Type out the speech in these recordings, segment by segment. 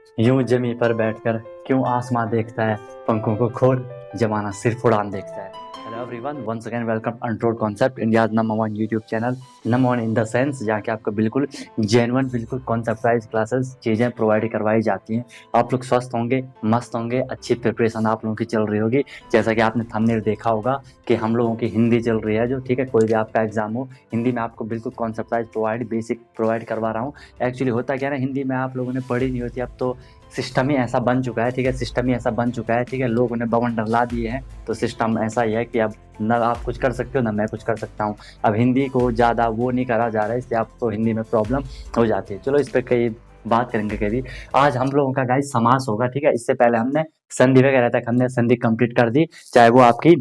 यूं जमी पर बैठकर क्यों आसमां देखता है, पंखों को खोल जमाना सिर्फ उड़ान देखता है। Hello everyone, once again welcome untold concept, India's number one YouTube channel. Number one in the sense जहाँ के आपको बिल्कुल जेन्युइन, बिल्कुल कॉन्सेप्टाइज क्लासेस चीज़ें प्रोवाइड करवाई जाती हैं। आप लोग स्वस्थ होंगे, मस्त होंगे, अच्छी प्रिपरेशन आप लोगों की चल रही होगी। जैसा कि आपने थंबनेल देखा होगा कि हम लोगों की हिंदी चल रही है, जो ठीक है, कोई भी आपका एग्जाम हो, हिंदी में आपको बिल्कुल कॉन्सेप्टाइज बेसिक प्रोवाइड करवा रहा हूँ। एक्चुअली होता क्या है ना, हिंदी में आप लोगों ने पढ़ी नहीं होती, अब तो सिस्टम ही ऐसा बन चुका है, ठीक है, सिस्टम ही ऐसा बन चुका है, ठीक है, लोगों ने बवंडर ला दिए हैं। तो सिस्टम ऐसा ही है कि अब न आप कुछ कर सकते हो ना मैं कुछ कर सकता हूँ। अब हिंदी को ज़्यादा वो नहीं करा जा रहा है, इसलिए आपको हिंदी में प्रॉब्लम हो जाती है। चलो इस पर कई बात करेंगे कभी। आज हम लोगों का गाइस समास होगा, ठीक है। इससे पहले हमने संधि वगैरह तक हमने संधि कंप्लीट कर दी, चाहे वो आपकी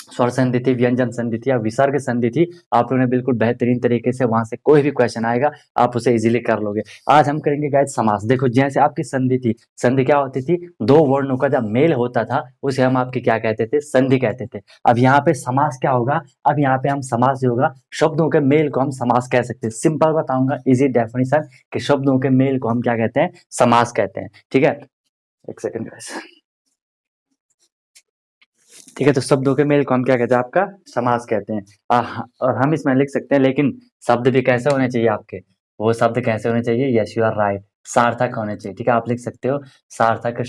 स्वर संधि थी, व्यंजन संधि थी या विसर्ग संधि थी। आप लोगों ने बिल्कुल बेहतरीन तरीके से, वहां से कोई भी क्वेश्चन आएगा आप उसे इजीली कर लोगे। आज हम करेंगे गाइस समास। देखो, जैसे आपकी संधि थी, संधि क्या होती थी, दो वर्णों का जब मेल होता था उसे हम आपकी क्या कहते थे, संधि कहते थे। अब यहाँ पे समास क्या होगा, अब यहाँ पे हम समास जो होगा, शब्दों के मेल को हम समास कह सकते हैं। सिंपल बताऊंगा, इजी डेफिनेशन, कि शब्दों के मेल को हम क्या कहते हैं, समास कहते हैं, ठीक है। एक सेकंड गाइस, ठीक है। तो शब्दों के मेल को हम क्या कहते हैं, आपका समास कहते हैं। और हम इसमें लिख सकते हैं, लेकिन शब्द भी कैसे होने चाहिए आपके, वो शब्द कैसे होने चाहिए, यस यू आर राइट, सार्थक होने चाहिए, ठीक है। आप लिख सकते हो सार्थक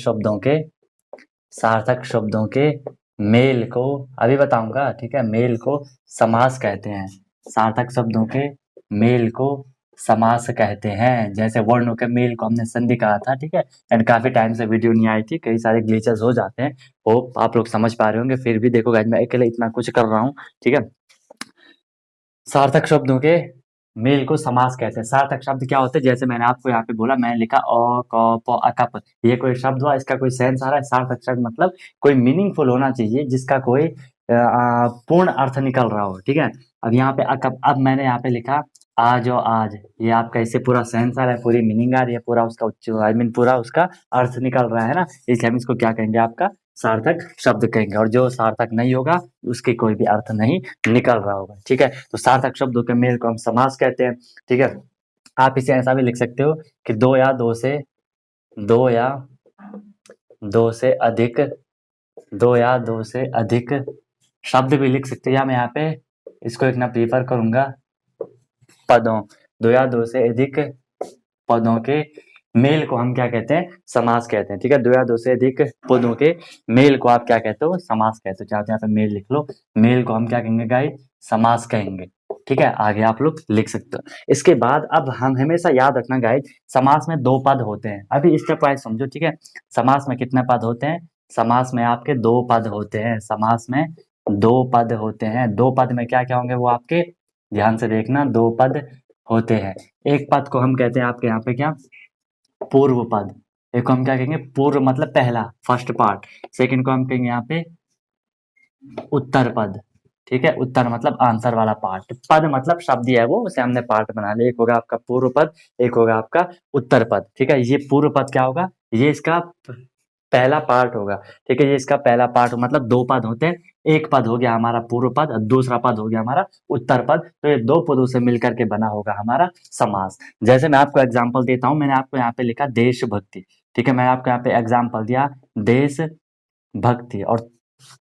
शब्दों के मेल को, अभी बताऊंगा, ठीक है, मेल को समास कहते हैं। सार्थक शब्दों के मेल को समास कहते हैं। जैसे वर्णों के मेल को हमने संधि कहा था, ठीक है। एंड काफी टाइम से वीडियो नहीं आई थी, कई सारे ग्लिचेस हो जाते हैं, होप आप लोग समझ पा रहे होंगे। फिर भी देखो गाइस, मैं अकेले इतना कुछ कर रहा हूँ, ठीक है। सार्थक शब्दों के मेल को समास कहते हैं। सार्थक शब्द क्या होते हैं, जैसे मैंने आपको यहाँ पे बोला, मैंने लिखा अ क प अ क प, ये कोई शब्द हुआ, इसका कोई सेंस आ रहा है। सार्थक शब्द मतलब कोई मीनिंगफुल होना चाहिए, जिसका कोई पूर्ण अर्थ निकल रहा हो, ठीक है। अब यहाँ पे अब मैंने यहाँ पे लिखा आज और आज, ये आपका इससे पूरा सेंस आ रहा है, पूरी मीनिंग आ रही है, पूरा उसका आई मीन पूरा उसका अर्थ निकल रहा है ना, इसलिए हम इसको क्या कहेंगे, आपका सार्थक शब्द कहेंगे। और जो सार्थक नहीं होगा उसके कोई भी अर्थ नहीं निकल रहा होगा, ठीक है। तो सार्थक शब्दों के मेल को हम समास कहते हैं, ठीक है। आप इसे ऐसा भी लिख सकते हो कि दो या दो से अधिक दो या दो से अधिक शब्द भी लिख सकते हैं, या मैं यहाँ पे इसको एक ना प्रीफर करूंगा, पदों, दो या दो से अधिक पदों के मेल को हम क्या कहते हैं, समास कहते हैं, ठीक है। दो या दो से अधिक पदों के मेल को आप क्या कहते हो, समास कहते हो। चाहते हैं यहाँ पे मेल लिख लो, मेल को हम क्या कहेंगे गाइस, समास कहेंगे, ठीक है। आगे आप लोग लिख सकते हो। इसके बाद अब हम हमेशा याद रखना गाइस, समास में दो पद होते हैं। अभी स्टेप वाइज समझो, ठीक है। समास में कितने पद होते हैं, समास में आपके दो पद होते हैं। समास में दो पद होते हैं। दो पद में क्या क्या होंगे वो आपके ध्यान से देखना, दो पद होते हैं। एक पद को हम कहते हैं आपके यहाँ पे क्या, पूर्व पद। एक को हम क्या कहेंगे, पूर्व मतलब पहला, फर्स्ट पार्ट। सेकंड को हम कहेंगे यहाँ पे उत्तर पद, ठीक है। उत्तर मतलब आंसर वाला पार्ट, पद मतलब शब्द ही है वो, उसे हमने पार्ट बना लिया। एक होगा आपका पूर्व पद, एक होगा आपका उत्तर पद, ठीक है। ये पूर्व पद क्या होगा, ये इसका पहला पार्ट होगा, ठीक है। ये इसका पहला पार्ट, मतलब दो पद होते हैं। एक पद हो गया हमारा पूर्व पद और दूसरा पद हो गया हमारा उत्तर पद। तो ये दो पदों से मिलकर के बना होगा हमारा समास। जैसे मैं आपको एग्जांपल देता हूं, मैंने आपको यहाँ पे लिखा देशभक्ति, ठीक है। मैंने आपको यहाँ पे एग्जांपल दिया देश भक्ति, और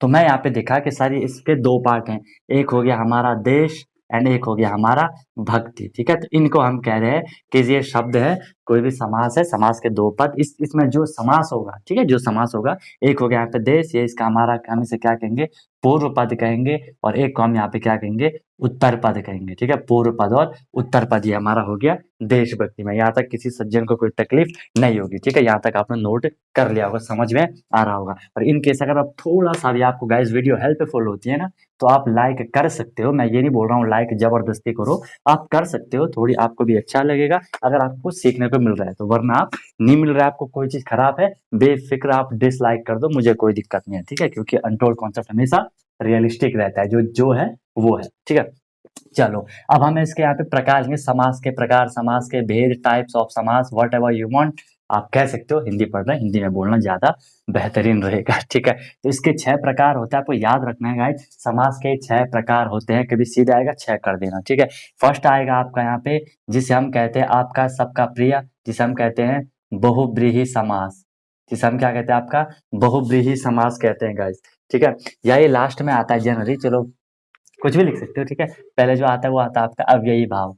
तो मैं यहाँ पे देखा कि सारी इसके दो पार्ट हैं। एक हो गया हमारा देश एंड एक हो गया हमारा भक्ति, ठीक है। तो इनको हम कह रहे हैं कि ये शब्द है, कोई भी समास है, समास के दो पद, इसमें जो समास होगा, ठीक है, जो समास होगा, एक हो गया यहाँ पे देश, ये इसका हमारा, हम इसे क्या कहेंगे, पूर्व पद कहेंगे। और एक को हम यहाँ पे क्या कहेंगे, उत्तर पद कहेंगे, ठीक है। पूर्व पद और उत्तर पद ये हमारा हो गया देशभक्ति में। यहाँ तक किसी सज्जन को कोई तकलीफ नहीं होगी, ठीक है। यहाँ तक आपने नोट कर लिया होगा, समझ में आ रहा होगा। और इन केस अगर आप थोड़ा सा भी आपको गाइस वीडियो हेल्पफुल होती है ना, तो आप लाइक कर सकते हो। मैं ये नहीं बोल रहा हूँ लाइक जबरदस्ती करो, आप कर सकते हो, थोड़ी आपको भी अच्छा लगेगा अगर आपको सीखने को मिल रहा है तो। वरना आप नहीं मिल रहा है, आपको कोई चीज खराब है, बेफिक्र आप डिसलाइक कर दो, मुझे कोई दिक्कत नहीं है, ठीक है। क्योंकि अनटोल्ड कॉन्सेप्ट हमेशा रियलिस्टिक रहता है, जो जो है वो है, ठीक है। चलो, अब हम इसके यहाँ पे प्रकार लेंगे, समास के प्रकार, समास के भेद, टाइप्स ऑफ समास, वट एवर यू वांट आप कह सकते हो। हिंदी पढ़ रहे हैं, हिंदी में बोलना ज्यादा बेहतरीन रहेगा, ठीक है। तो इसके 6 प्रकार होते हैं, आपको याद रखना है गाइस। समास के 6 प्रकार होते हैं, कभी सीधा आएगा 6 कर देना, ठीक है। फर्स्ट आएगा आपका यहाँ पे, जिसे हम कहते हैं आपका सबका प्रिय, जिसे हम कहते हैं बहुव्रीहि समास, जिसे हम क्या कहते हैं आपका बहुव्रीहि समास कहते हैं गाइस, ठीक है। या ये लास्ट में आता है जनरली, चलो कुछ भी लिख सकते हो, ठीक है। पहले जो आता है वो आता है आपका अव्ययी भाव,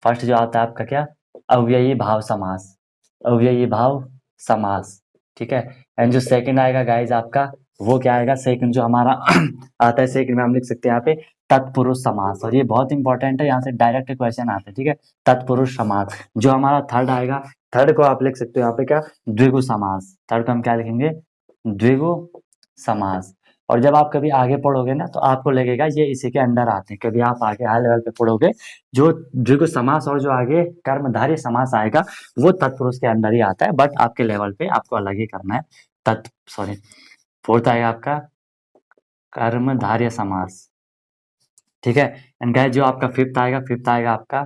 फर्स्ट जो आता है आपका क्या, अव्ययी भाव समास, अव्ययी भाव समास, ठीक है। एंड जो सेकंड आएगा गाइज आपका, वो क्या आएगा सेकंड जो हमारा आता है, सेकंड में हम लिख सकते हैं यहाँ पे तत्पुरुष समास, और ये बहुत इंपॉर्टेंट है, यहाँ से डायरेक्ट क्वेश्चन आता है, ठीक है। तत्पुरुष समास। जो हमारा थर्ड आएगा, थर्ड को आप लिख सकते हो यहाँ पे क्या, द्विगु समास, थर्ड को हम क्या लिखेंगे, द्विगु समास। और जब आप कभी आगे पढ़ोगे ना तो आपको लगेगा ये इसी के अंडर आते हैं, कभी आप आगे हाई लेवल पे पढ़ोगे, जो द्विगु समास और जो आगे कर्मधारय समास आएगा वो तत्पुरुष के अंदर ही आता है, बट आपके लेवल पे आपको अलग ही करना है। फोर्थ आएगा आपका कर्मधारय समास, ठीक है। एंड गाइस जो आपका फिफ्थ आएगा आपका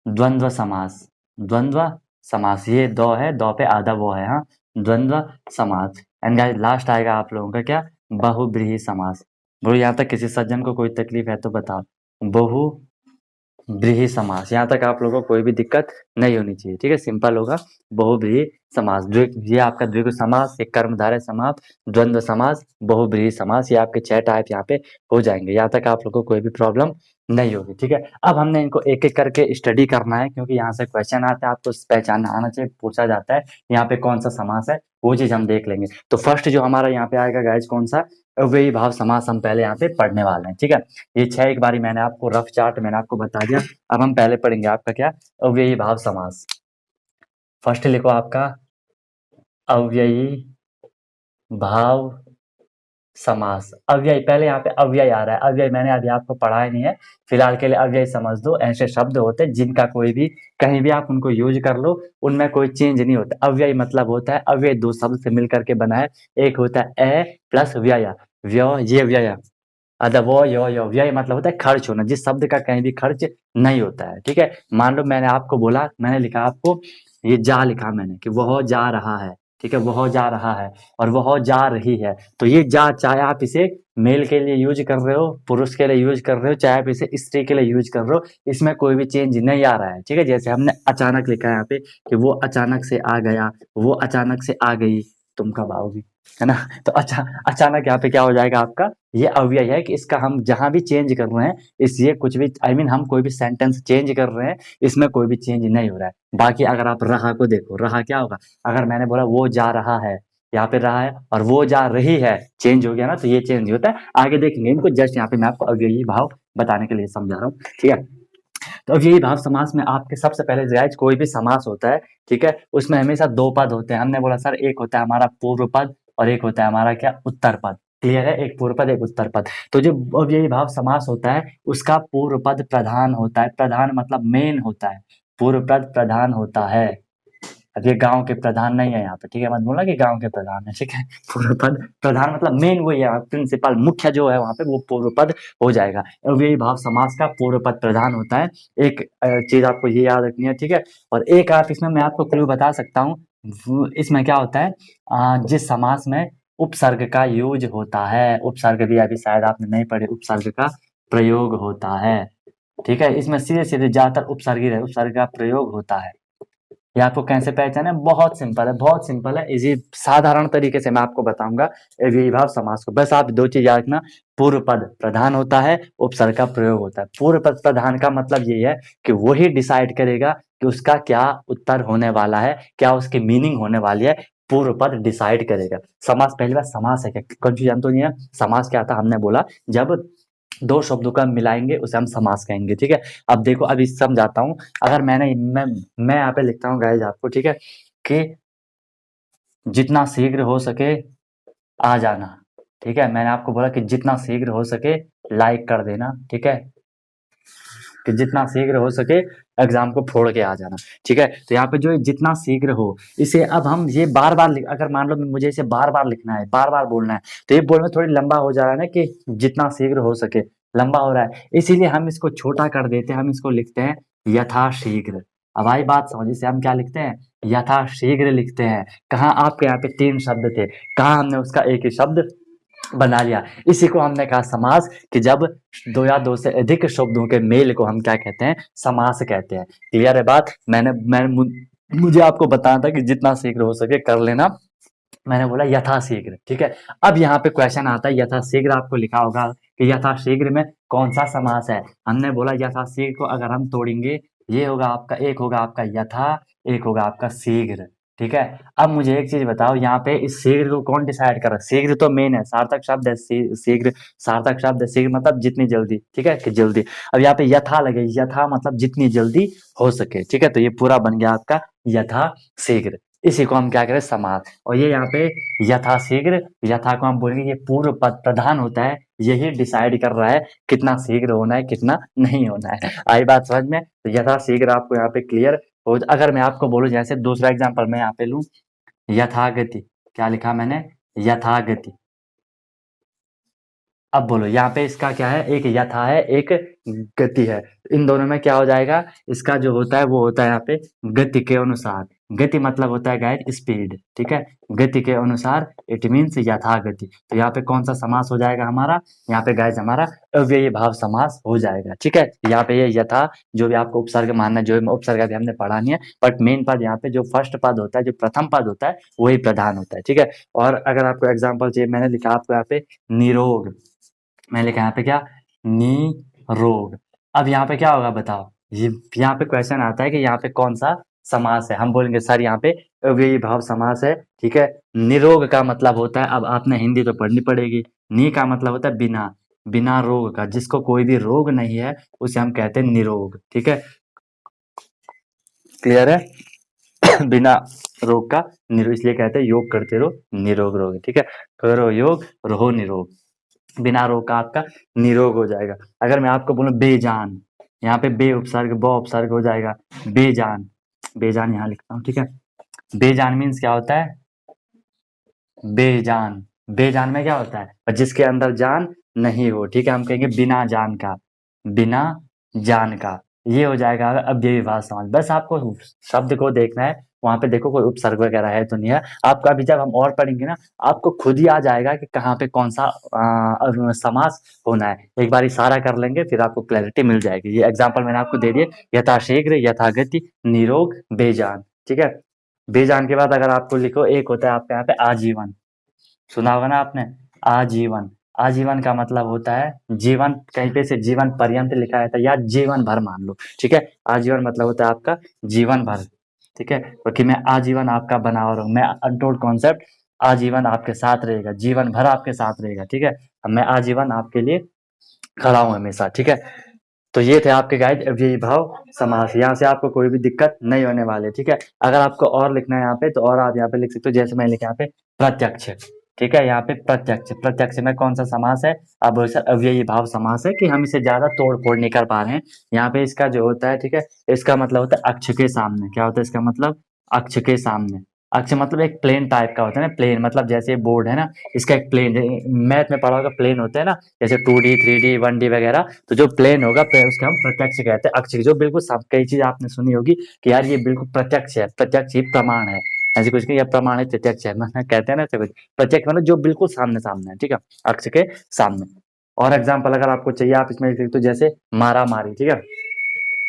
द्वंद्व समास, द्वंद्व समास, ये दो है, दो पे आधा वो है, हाँ, द्वंद्व समास। एंड गाइस लास्ट आएगा आप लोगों का क्या, बहुब्रीहि समास। ब्रो यहाँ तक किसी सज्जन को कोई तकलीफ है तो बताओ, बहुब्रीहि समास, यहाँ तक आप लोगों को कोई भी दिक्कत नहीं होनी चाहिए, ठीक है, सिंपल होगा। बहुब्रीहि समास, ये आपका द्विगु समास, एक कर्मधारय समास, द्वंद्व समास, बहुब्रीहि समास, ये आपके 6 टाइप यहाँ पे हो जाएंगे, यहाँ तक आप लोगों को कोई भी प्रॉब्लम नहीं होगी, ठीक है। अब हमने इनको एक एक करके स्टडी करना है, क्योंकि यहाँ से क्वेश्चन आता है, आपको पहचानना आना चाहिए, पूछा जाता है यहाँ पे कौन सा समास है, वो चीज हम देख लेंगे। तो फर्स्ट जो हमारा यहाँ पे आएगा गाइज कौन सा, अव्ययी भाव समास हम पहले यहाँ पे पढ़ने वाले हैं, ठीक है। ये 6 एक बारी मैंने आपको रफ चार्ट मैंने आपको बता दिया। अब हम पहले पढ़ेंगे आपका क्या, अव्ययी भाव समास। फर्स्ट लिखो आपका अव्ययी भाव समास। अव्यय, पहले यहाँ पे अव्यय आ रहा है, अव्यय मैंने अभी आपको पढ़ाया नहीं है, फिलहाल के लिए अव्यय समझ दो, ऐसे शब्द होते हैं जिनका कोई भी कहीं भी आप उनको यूज कर लो, उनमें कोई चेंज नहीं होता। अव्यय मतलब होता है अव्यय दो शब्द से मिलकर के बना है, एक होता है ए प्लस व्यय, ये व्यय, अतः वो यो व्यय मतलब होता है खर्च होना, जिस शब्द का कहीं भी खर्च नहीं होता है, ठीक है। मान लो मैंने आपको बोला, मैंने लिखा आपको ये जा लिखा मैंने कि वह जा रहा है, ठीक है, वह जा रहा है और वह जा रही है, तो ये जा चाहे आप इसे मेल के लिए यूज कर रहे हो, पुरुष के लिए यूज कर रहे हो, चाहे आप इसे स्त्री के लिए यूज कर रहे हो, इसमें कोई भी चेंज नहीं आ रहा है, ठीक है। जैसे हमने अचानक लिखा है यहाँ पे कि वो अचानक से आ गया, वो अचानक से आ गई, तुम कब आओगी, है ना। तो अचानक यहाँ पे क्या हो जाएगा आपका, ये अव्यय है कि इसका हम जहां भी चेंज कर रहे हैं, इस ये कुछ भी हम कोई भी सेंटेंस चेंज कर रहे हैं, इसमें कोई भी चेंज नहीं हो रहा है। बाकी अगर आप रहा को देखो, रहा क्या होगा, अगर मैंने बोला वो जा रहा है, यहाँ पे रहा है, और वो जा रही है, चेंज हो गया ना, तो ये चेंज नहीं होता है। आगे देखेंगे इनको, जस्ट यहाँ पे मैं आपको अव्ययी भाव बताने के लिए समझा रहा हूँ, ठीक है। तो अव्ययी भाव समास में आपके सबसे पहले गाइस कोई भी समास होता है, ठीक है, उसमें हमेशा 2 पद होते हैं। हमने बोला सर एक होता है हमारा पूर्व पद और एक होता है हमारा क्या, उत्तर पद, क्लियर है, एक पूर्व पद एक उत्तर पद। तो जो अव्ययी भाव समास होता है उसका पूर्व पद प्रधान होता है, प्रधान मतलब मेन होता है, पूर्व पद प्रधान होता है। अब ये गांव के प्रधान नहीं है यहाँ पे, ठीक है, मत बोलना कि गांव के प्रधान है, ठीक है। पूर्व पद प्रधान मतलब मेन वही है, प्रिंसिपल मुख्य जो है वहां पे वो पूर्व पद हो जाएगा। अव्ययी भाव समास का पूर्व पद प्रधान होता है, एक चीज आपको ये याद रखनी है, ठीक है। और एक आप इसमें मैं आपको क्लू बता सकता हूँ, इसमें क्या होता है, जिस समास में उपसर्ग का यूज होता है, उपसर्ग भी अभी शायद आपने नहीं पढ़े, उपसर्ग का प्रयोग होता है, ठीक है। इसमें सीधे सीधे ज्यादातर उपसर्ग ही रहे, उपसर्ग का प्रयोग होता है। ये आपको कैसे पहचाने, बहुत सिंपल है, बहुत सिंपल है, इजी साधारण तरीके से मैं आपको बताऊंगा अव्ययी भाव समास को। बस आप 2 चीज याद रखना, पूर्व पद प्रधान होता है, उपसर्ग का प्रयोग होता है। पूर्व पद प्रधान का मतलब ये है कि वही डिसाइड करेगा कि उसका क्या उत्तर होने वाला है, क्या उसकी मीनिंग होने वाली है, पूर्व पद डिसाइड करेगा। समास, पहली बार समास है क्या, कंफ्यूजन तो नहीं है। समास क्या था, हमने बोला जब 2 शब्दों का मिलाएंगे उसे हम समास कहेंगे, ठीक है। अब देखो अभी समझाता हूँ, अगर मैं यहाँ पे लिखता हूँ गाइज आपको, ठीक है, कि जितना शीघ्र हो सके आ जाना, ठीक है। मैंने आपको बोला कि जितना शीघ्र हो सके लाइक कर देना, ठीक है, कि जितना शीघ्र हो सके एग्जाम को फोड़ के आ जाना, ठीक है। तो यहाँ पे जो जितना शीघ्र हो, इसे अब हम ये बार बार अगर मान लो मुझे इसे बार बार लिखना है, बार बार बोलना है, तो ये बोलना थोड़ी लंबा हो जा रहा है ना, कि जितना शीघ्र हो सके लंबा हो रहा है, इसीलिए हम इसको छोटा कर देते हैं, हम इसको लिखते हैं यथाशीघ्र। अब आई बात समझ, इसे हम क्या लिखते हैं, यथाशीघ्र लिखते हैं। कहाँ आपके यहाँ पे 3 शब्द थे, कहाँ हमने उसका एक ही शब्द बना लिया। इसी को हमने कहा समास, कि जब 2 या 2 से अधिक शब्दों के मेल को हम क्या कहते हैं, समास कहते हैं। क्लियर है बात, मैंने मुझे आपको बताना था कि जितना शीघ्र हो सके कर लेना। मैंने बोला यथाशीघ्र, ठीक है। अब यहाँ पे क्वेश्चन आता है, यथाशीघ्र आपको लिखा होगा कि यथाशीघ्र में कौन सा समास है। हमने बोला यथाशीघ्र को अगर हम तोड़ेंगे, ये होगा आपका, एक होगा आपका यथा, एक होगा आपका शीघ्र, ठीक है। अब मुझे एक चीज बताओ, यहाँ पे इस शीघ्र को कौन डिसाइड कर रहा है? शीघ्र तो मेन है, सार्थक शब्द है शीघ्र, सार्थक शब्द है शीघ्र मतलब जितनी जल्दी, ठीक है, कि जल्दी। अब यहाँ पे यथा लगे, यथा मतलब जितनी जल्दी हो सके, ठीक है। तो ये पूरा बन गया आपका यथा शीघ्र। इसी को हम क्या करें? समास। और ये यहाँ पे यथाशीघ्र, यथा को हम बोलेंगे ये पूर्व पद प्रधान होता है, यही डिसाइड कर रहा है कितना शीघ्र होना है, कितना नहीं होना है। आई बात समझ में? तो यथाशीघ्र आपको यहाँ पे क्लियर हो। अगर मैं आपको बोलूं, जैसे दूसरा एग्जांपल मैं यहाँ पे लूं, यथागति, क्या लिखा मैंने? यथागति। अब बोलो यहाँ पे इसका क्या है? एक यथा है, एक गति है। इन दोनों में क्या हो जाएगा? इसका जो होता है वो होता है यहाँ पे गति के अनुसार। गति मतलब होता है गाइड स्पीड, ठीक है। गति के अनुसार इट मीन्स यथा गति। तो यहाँ पे कौन सा समास हो जाएगा हमारा? यहाँ पे गाइज हमारा अव्ययी भाव समास हो जाएगा, ठीक है। यहाँ पे ये यथा जो भी आपको उपसर्ग मानना है, जो भी उपसर्ग अभी हमने पढ़ा नहीं है, बट मेन पद यहाँ पे जो फर्स्ट पद होता है, जो प्रथम पद होता है, वही प्रधान होता है, ठीक है। और अगर आपको एग्जाम्पल चाहिए, मैंने लिखा आपको यहाँ पे निरोग, मैंने लिखा यहाँ पे क्या? निरोग। अब यहाँ पे क्या होगा बताओ? ये यहाँ पे क्वेश्चन आता है कि यहाँ पे कौन सा समास है। हम बोलेंगे सर यहाँ पे अव्ययी भाव समास है, ठीक है। निरोग का मतलब होता है, अब आपने हिंदी तो पढ़नी पड़ेगी, नी का मतलब होता है बिना, बिना रोग का, जिसको कोई भी रोग नहीं है उसे हम कहते हैं निरोग, ठीक है। क्लियर है? बिना रोग का निरोग, इसलिए कहते हैं योग करते रहो निरोग रहोगे, ठीक है। करो योग रहो निरोग, बिना रोग का आपका निरोग हो जाएगा। अगर मैं आपको बोलूं बेजान, यहाँ पे बे उपसर्ग ब उपसर्ग हो जाएगा, बेजान, बेजान यहाँ लिखता हूँ, ठीक है। बेजान मीन्स क्या होता है? बेजान, बेजान में क्या होता है? और जिसके अंदर जान नहीं हो, ठीक है, हम कहेंगे बिना जान का, बिना जान का। ये हो जाएगा अब ये विभाग समास। बस आपको शब्द को देखना है, वहां पे देखो कोई उपसर्ग वगैरह है तो नहीं है। आपको अभी जब हम और पढ़ेंगे ना, आपको खुद ही आ जाएगा कि कहाँ पे कौन सा समास होना है। एक बार इशारा कर लेंगे फिर आपको क्लैरिटी मिल जाएगी। ये एग्जाम्पल मैंने आपको दे दिए, यथाशीघ्र, यथागति, निरोग, बेजान, ठीक है। बेजान के बाद अगर आपको लिखो, एक होता है आपके यहाँ पे आजीवन, सुना होगा ना आपने? आजीवन, आजीवन का मतलब होता है जीवन, कहीं पे से जीवन पर्यंत लिखा है था, या जीवन भर मान लो, ठीक है। आजीवन मतलब होता है आपका जीवन भर, ठीक है। क्योंकि मैं आजीवन आपका बना हुआ रहूं, मैं अनटोल्ड कॉन्सेप्ट, आजीवन आपके साथ रहेगा, जीवन भर आपके साथ रहेगा, ठीक है। मैं आजीवन आपके लिए खड़ा हूं हमेशा, ठीक है। तो ये थे आपके गाइड अव्ययी भाव समास। यहाँ से आपको कोई भी दिक्कत नहीं होने वाली, ठीक है। अगर आपको और लिखना है यहाँ पे, तो और आप यहाँ पे लिख सकते हो, जैसे मैंने लिखा यहाँ पे प्रत्यक्ष, ठीक है। यहाँ पे प्रत्यक्ष, प्रत्यक्ष में कौन सा समास है? अब बोले सर अव्ययी भाव समास है, कि हम इसे ज्यादा तोड़ फोड़ नहीं कर पा रहे हैं। यहाँ पे इसका जो होता है, ठीक है, इसका मतलब होता है अक्ष के सामने। क्या होता है इसका मतलब? अक्ष के सामने। अक्ष मतलब एक प्लेन टाइप का होता है ना, प्लेन मतलब जैसे बोर्ड है ना, इसका एक प्लेन, मैथ में पढ़ा होगा प्लेन होते हैं ना, जैसे 2D 3D 1D वगैरह। तो जो प्लेन होगा उसके हम प्रत्यक्ष कहते हैं, अक्ष की जो बिल्कुल सब, कई चीज आपने सुनी होगी कि यार ये बिल्कुल प्रत्यक्ष है, प्रत्यक्ष ही प्रमाण है, ऐसे कुछ नहीं, यह प्रमाण है, प्रत्यक्ष है, मतलब कहते हैं ना ऐसे कुछ। प्रत्यक्ष मतलब जो बिल्कुल सामने सामने है, ठीक है, अक्ष के सामने। और एग्जाम्पल अगर आपको चाहिए, आप इसमें लिख सकते हो, जैसे मारा मारी, ठीक है।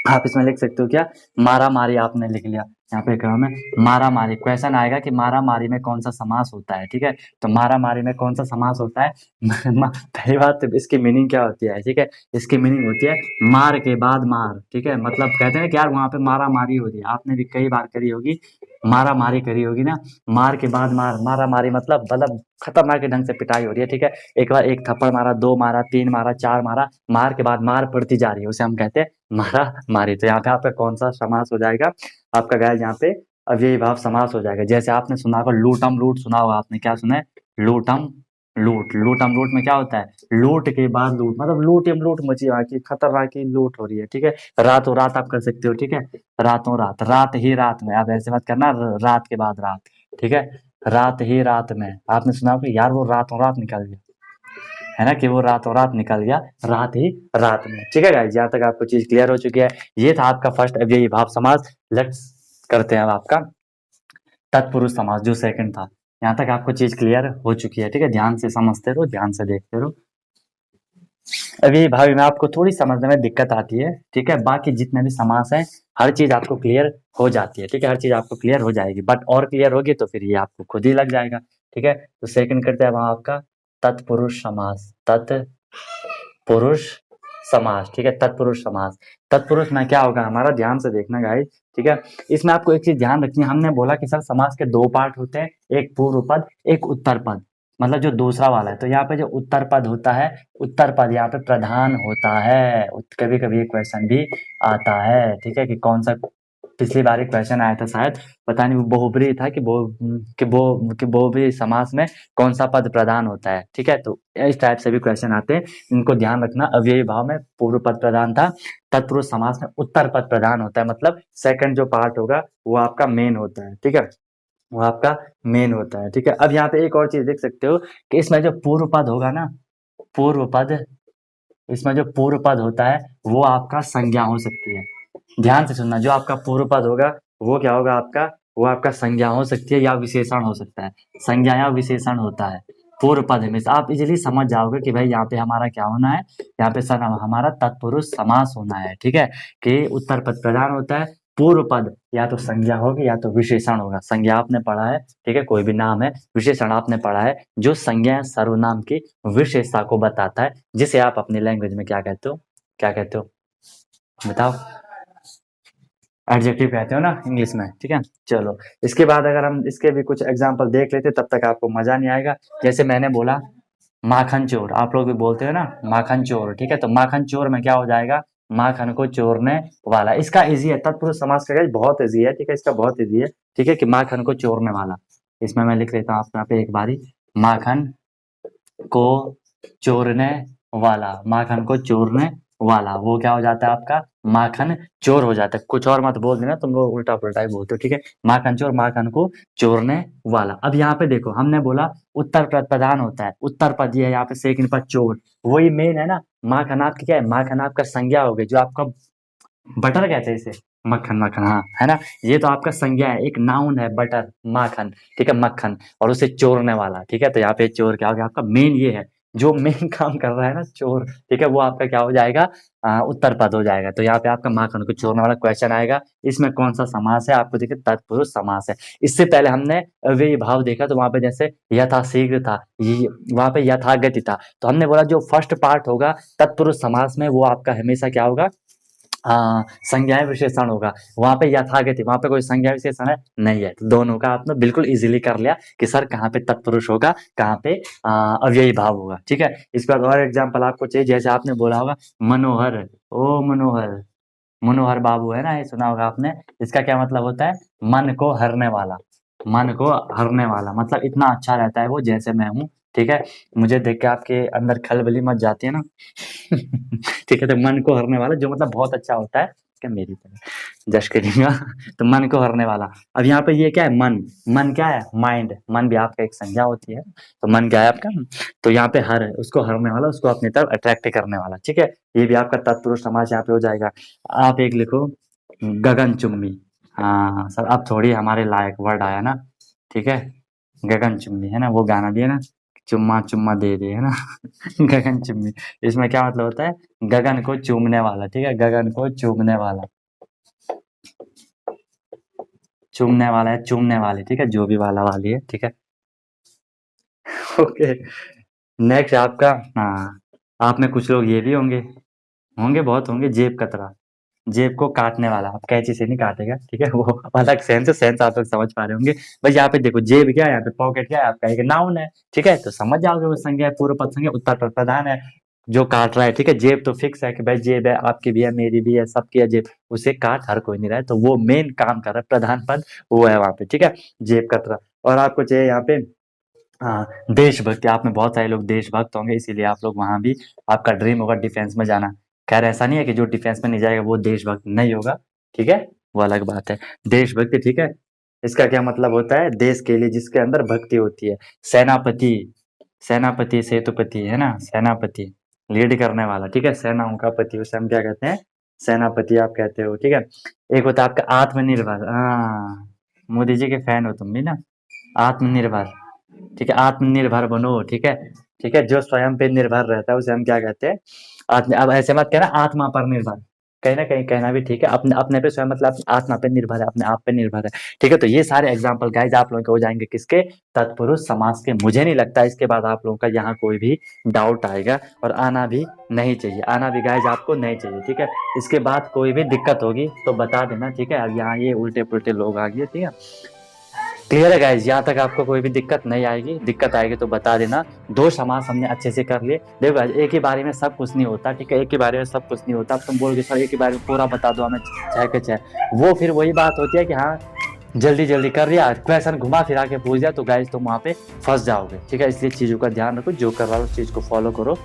आप इसमें लिख सकते हो क्या? मारा मारी आपने लिख लिया, यहाँ पे लिखा मैं मारा मारी। क्वेश्चन आएगा कि मारा मारी में कौन सा समास होता है, ठीक है। तो मारा मारी में कौन सा समास होता है? पहली बात तो इसकी मीनिंग क्या होती है, ठीक है। इसकी मीनिंग होती है मार के बाद मार, ठीक है। मतलब कहते हैं कि यार वहां पे मारा मारी हो रही है, आपने भी कई बार करी होगी, मारा मारी करी होगी ना, मार के बाद मार, मारा मारी मतलब खतरनाक ढंग से पिटाई हो रही है, ठीक है। एक बार एक थप्पड़ मारा, दो मारा, तीन मारा, चार मारा, मार के बाद मार पड़ती जा रही है, उसे हम कहते हैं मारा मारी। तो यहाँ पे आपका कौन सा समास हो जाएगा? आपका गाइस यहाँ पे अव्ययी भाव समास हो जाएगा। जैसे आपने सुना होगा लूटम लूट, सुना होगा आपने, क्या सुना है? लूटम लूट, लूटम लूट में क्या होता है? लूट के बाद लूट, मतलब लूट एम लूट मची वहां की, खतरनाक की लूट हो रही है, ठीक है। रातों रात आप कर सकते हो, ठीक है, रातों रात, रात ही रात में, आप ऐसे मत करना रात के बाद रात, ठीक है। रात ही रात में, आपने सुना होगा यार वो रातों रात निकल गया, है ना, कि वो रातों रात निकल गया, रात ही रात में, ठीक है गाइस। यहाँ तक आपको चीज क्लियर हो चुकी है। ये था आपका फर्स्ट अव्ययी भाव समास। लेट्स करते हैं अब आपका तत्पुरुष समास, जो सेकंड था। यहाँ तक आपको चीज क्लियर हो चुकी है, ठीक है। ध्यान से समझते रहो, ध्यान से देखते रहो। अभी भाभी में आपको थोड़ी समझने में दिक्कत आती है, ठीक है, बाकी जितने भी समास हैं हर चीज आपको क्लियर हो जाती है, ठीक है, हर चीज आपको क्लियर हो जाएगी, बट और क्लियर होगी तो फिर ये आपको खुद ही लग जाएगा, ठीक है। तो सेकंड करते हैं वहां आपका तत्पुरुष समास, तत्पुरुष समास, ठीक है, तत्पुरुष समास। तत्पुरुष में क्या होगा हमारा, ध्यान से देखना गाइस, ठीक है। इसमें आपको एक चीज ध्यान रखनी है, हमने बोला कि सर समास के दो पार्ट होते हैं, एक पूर्व पद एक उत्तर पद, मतलब जो दूसरा वाला है। तो यहाँ पे जो उत्तर पद होता है, उत्तर पद यहाँ पे प्रधान होता है। कभी कभी ये क्वेश्चन भी आता है, ठीक है, कि कौन सा, पिछली बार एक क्वेश्चन आया था शायद, पता नहीं वो बहुब्री था कि बहुब्री समास में कौन सा पद प्रधान होता है, ठीक है। तो इस टाइप से भी क्वेश्चन आते हैं, इनको ध्यान रखना। अव्ययी भाव में पूर्व पद प्रधान था, तत्पुरुष समास में उत्तर पद प्रधान होता है, मतलब सेकंड जो पार्ट होगा वो आपका मेन होता है, ठीक है, वो आपका मेन होता है, ठीक है। अब यहाँ पे एक और चीज देख सकते हो कि इसमें जो पूर्व पद होगा ना, पूर्व पद, इसमें जो पूर्व पद होता है वो आपका संज्ञा हो सकती है। ध्यान से सुनना, जो आपका पूर्व पद होगा वो क्या होगा आपका, वो आपका संज्ञा हो सकती है या विशेषण हो सकता है, संज्ञा या विशेषण होता है पूर्व पद में। आप इजीली समझ जाओगे कि भाई यहाँ पे हमारा क्या होना है, यहाँ पे सर हमारा तत्पुरुष समास होना है, ठीक है, कि उत्तर पद प्रधान होता है, पूर्व पद या तो संज्ञा होगी या तो विशेषण होगा। संज्ञा आपने पढ़ा है, ठीक है, कोई भी नाम है, विशेषण आपने पढ़ा है, जो संज्ञा या सर्वनाम की विशेषता को बताता है, जिसे आप अपनी लैंग्वेज में क्या कहते हो, क्या कहते हो बताओ, एडजेक्टिव कहते हो ना इंग्लिश में, ठीक है। चलो इसके बाद अगर हम इसके भी कुछ एग्जांपल देख लेते तब तक आपको मजा नहीं आएगा। जैसे मैंने बोला माखन चोर, आप लोग भी बोलते हो ना माखन चोर, ठीक है, तो माखन चोर में क्या हो जाएगा, माखन को चोरने वाला। इसका इजी है, तत्पुरुष समास का बहुत इजी है, ठीक है, इसका बहुत इजी है, ठीक है, कि माखन को चोरने वाला। इसमें मैं लिख लेता हूँ आपको यहाँ पे एक बारी, माखन को चोरने वाला, माखन को चोरने वाला, वो क्या हो जाता है आपका, माखन चोर हो जाता है। कुछ और मत बोल देना, तुम लोग उल्टा पुल्टा ही बोलते हो, ठीक है, माखन चोर, माखन को चोरने वाला। अब यहाँ पे देखो हमने बोला उत्तर पद प्रधान होता है, उत्तर पद ये है यहाँ पे सेकंड पद चोर, वही मेन है ना। माखन आपकी क्या है, माखन आपका संज्ञा हो गई, जो आपका बटर कहते हैं इसे, मक्खन, मक्खन, हाँ है ना, ये तो आपका संज्ञा है, एक नाउन है बटर, माखन, ठीक है, मक्खन, और उसे चोरने वाला, ठीक है। तो यहाँ पे चोर क्या हो गया आपका, मेन ये है जो मेन काम कर रहा है ना चोर, ठीक है, वो आपका क्या हो जाएगा, उत्तर पद हो जाएगा। तो यहाँ पे आपका माखन को चोरने वाला क्वेश्चन आएगा। इसमें कौन सा समास है आपको देखिए, तत्पुरुष समास है। इससे पहले हमने अव्ययी भाव देखा, तो वहां पे जैसे यथाशीघ्र था, वहां पे यथागति था, तो हमने बोला जो फर्स्ट पार्ट होगा तत्पुरुष समास में वो आपका हमेशा क्या होगा, संज्ञा विशेषण होगा। वहां पे यथागति, वहां पे कोई संज्ञा विशेषण है नहीं है, तो दोनों का आपने बिल्कुल इजीली कर लिया कि सर कहाँ पे तत्पुरुष होगा, कहाँ पे अव्ययी भाव होगा, ठीक है। इसके बाद और एग्जांपल आपको चाहिए, जैसे आपने बोला होगा मनोहर, ओ मनोहर, मनोहर बाबू है ना, ये सुना होगा आपने। इसका क्या मतलब होता है, मन को हरने वाला, मन को हरने वाला, मतलब इतना अच्छा रहता है वो जैसे मैं हूँ, ठीक है, मुझे देख के आपके अंदर खलबली मच जाती है ना ठीक है, तो मन को हरने वाला जो मतलब बहुत अच्छा होता है, क्या मेरी तरह जश करेगा तो मन को हरने वाला। अब यहाँ पे ये क्या है, मन, मन क्या है, माइंड, मन भी आपका एक संज्ञा होती है, तो मन क्या है आपका, तो यहाँ पे हर है, उसको हरने वाला, उसको अपनी तरफ अट्रैक्ट करने वाला, ठीक है, ये भी आपका तत्पुरुष समास यहाँ पे हो जाएगा। आप एक लिखो गगन चुम्बी, हाँ सर अब थोड़ी हमारे लायक वर्ड आया ना, ठीक है, गगन चुम्बी है ना, वो गाना भी है ना, चुम्मा चुम्मा दे दे, है ना गगन चुम्बी, इसमें क्या मतलब होता है, गगन को चूमने वाला, ठीक है, गगन को चूमने वाला, चूमने वाला है, चूमने वाली, ठीक है, जो भी वाला वाली है, ठीक है ओके। नेक्स्ट आपका, हाँ, आप में कुछ लोग ये भी होंगे, होंगे बहुत होंगे, जेब कतरा, जेब को काटने वाला, आप कैंची से नहीं काटेगा, ठीक है, वो अलग सेंस है, सेंस आप लोग समझ पा रहे होंगे। बस यहाँ पे देखो जेब क्या है, यहाँ पे पॉकेट क्या है, आपका एक नाउन है, ठीक है, तो समझ जाओगे वो संज्ञा है, पूर्व पद संज्ञा, उत्तर पद प्रधान है, जो काट रहा है, ठीक है। जेब तो फिक्स है कि भाई जेब है, आपकी भी है, मेरी भी है, सबकी है जेब, उसे काट हर कोई नहीं रहा है, तो वो मेन काम कर रहा है, प्रधान पद वो है वहां पे, ठीक है, जेब कतरा। और आपको चाहिए यहाँ पे हाँ, देशभक्ति, आप में बहुत सारे लोग देशभक्त होंगे, इसीलिए आप लोग वहां भी आपका ड्रीम होगा डिफेंस में जाना। खैर ऐसा नहीं है कि जो डिफेंस में नहीं जाएगा वो देशभक्त नहीं होगा, ठीक है, वो अलग बात है। देशभक्ति, ठीक है, इसका क्या मतलब होता है, देश के लिए जिसके अंदर भक्ति होती है। सेनापति, सेनापति सेतुपति है ना, सेनापति लीड करने वाला, ठीक है, सेनाओं का पति, उसे हम क्या कहते हैं, सेनापति आप कहते हो, ठीक है। एक होता है आपका आत्मनिर्भर, हाँ मोदी जी के फैन हो तुम भी ना, आत्मनिर्भर, ठीक है, आत्मनिर्भर बनो, ठीक है, ठीक है, जो स्वयं पे निर्भर रहता है उसे हम क्या कहते हैं, आत्म। अब ऐसे मत कहना आत्मा पर निर्भर, कहीं ना कहीं कहना भी ठीक है, अपने अपने पे स्वयं मतलब अपनी आत्मा पे निर्भर है, अपने आप पे निर्भर है। ठीक है, तो ये सारे एग्जाम्पल गाइज आप लोगों के हो जाएंगे किसके, तत्पुरुष समास के। मुझे नहीं लगता इसके बाद आप लोगों का यहाँ कोई भी डाउट आएगा, और आना भी नहीं चाहिए, आना भी गाइज आपको नहीं चाहिए। ठीक है, इसके बाद कोई भी दिक्कत होगी तो बता देना। ठीक है, अब यहाँ ये उल्टे पुल्टे लोग आ गए। ठीक है, क्लियर है गाइज, यहाँ तक आपको कोई भी दिक्कत नहीं आएगी, दिक्कत आएगी तो बता देना। दो समास हमने अच्छे से कर लिए। देखो गाइज, एक ही बारे में सब कुछ नहीं होता। ठीक है, एक ही बारे में सब कुछ नहीं होता। अब तुम बोलोगे सर एक ही बारे में पूरा बता दो हमें चाहे के चाहे, वो फिर वही बात होती है कि हाँ जल्दी जल्दी कर लिया, क्वेश्चन घुमा फिरा के पूछ दिया, तो गाइज तुम वहाँ पे फंस जाओगे। ठीक है, इसलिए चीज़ों का ध्यान रखो, जो कर रहा हो उस चीज़ को फॉलो करो।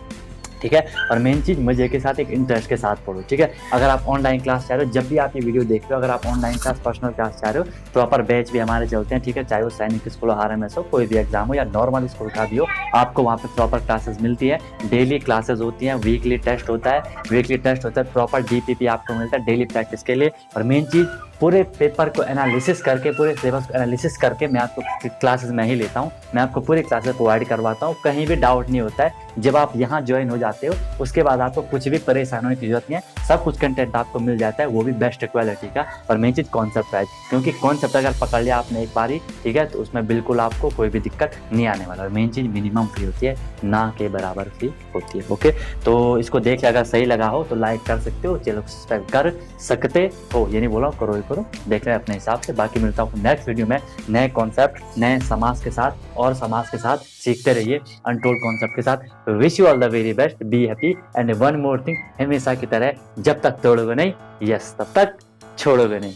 ठीक है, और मेन चीज़ मजे के साथ एक इंटरेस्ट के साथ पढ़ो। ठीक है, अगर आप ऑनलाइन क्लास चाह रहे हो, जब भी आप ये वीडियो देख रहे हो, अगर आप ऑनलाइन क्लास पर्सनल क्लास चाह रहे हो, प्रॉपर बैच भी हमारे चलते हैं। ठीक है, चाहे वो सैनिक स्कूल RMS हो, कोई भी एग्जाम हो, या नॉर्मल स्कूल का भी हो, आपको वहाँ पे प्रॉपर क्लासेस मिलती है, डेली क्लासेस होती हैं, वीकली टेस्ट होता है, प्रॉपर DPP आपको मिलता है डेली प्रैक्टिस के लिए। और मेन चीज़ पूरे पेपर को एनालिसिस करके, पूरे सिलेबस को एनालिसिस करके मैं आपको क्लासेस में ही लेता हूँ, मैं आपको पूरी क्लासेस प्रोवाइड करवाता हूँ, कहीं भी डाउट नहीं होता है। जब आप यहाँ ज्वाइन हो जाते हो उसके बाद आपको कुछ भी परेशान होने की जरूरत नहीं है, सब कुछ कंटेंट आपको मिल जाता है, वो भी बेस्ट क्वालिटी का। और मेन चीज़ कॉन्सेप्ट वाइज, क्योंकि कॉन्सेप्ट अगर पकड़ लिया आपने एक बारी, ठीक है, तो उसमें बिल्कुल आपको कोई भी दिक्कत नहीं आने वाला। और मेन चीज़ मिनिमम फी होती है, ना के बराबर फी होती है। ओके, तो इसको देख के अगर सही लगा हो तो लाइक कर सकते हो, चैनल को सब्सक्राइब कर सकते हो, ये नहीं बोला करो ही करो, देख रहे हैं अपने हिसाब से। बाकी मिलता हूँ नेक्स्ट वीडियो में नए कॉन्सेप्ट, नए समास के साथ, और समास के साथ सीखते रहिए अनटोल्ड कॉन्सेप्ट के साथ। Wish you all the very best, be happy, and one more thing, हमेशा की तरह जब तक तोड़ोगे नहीं, यस तब तक छोड़ोगे नहीं।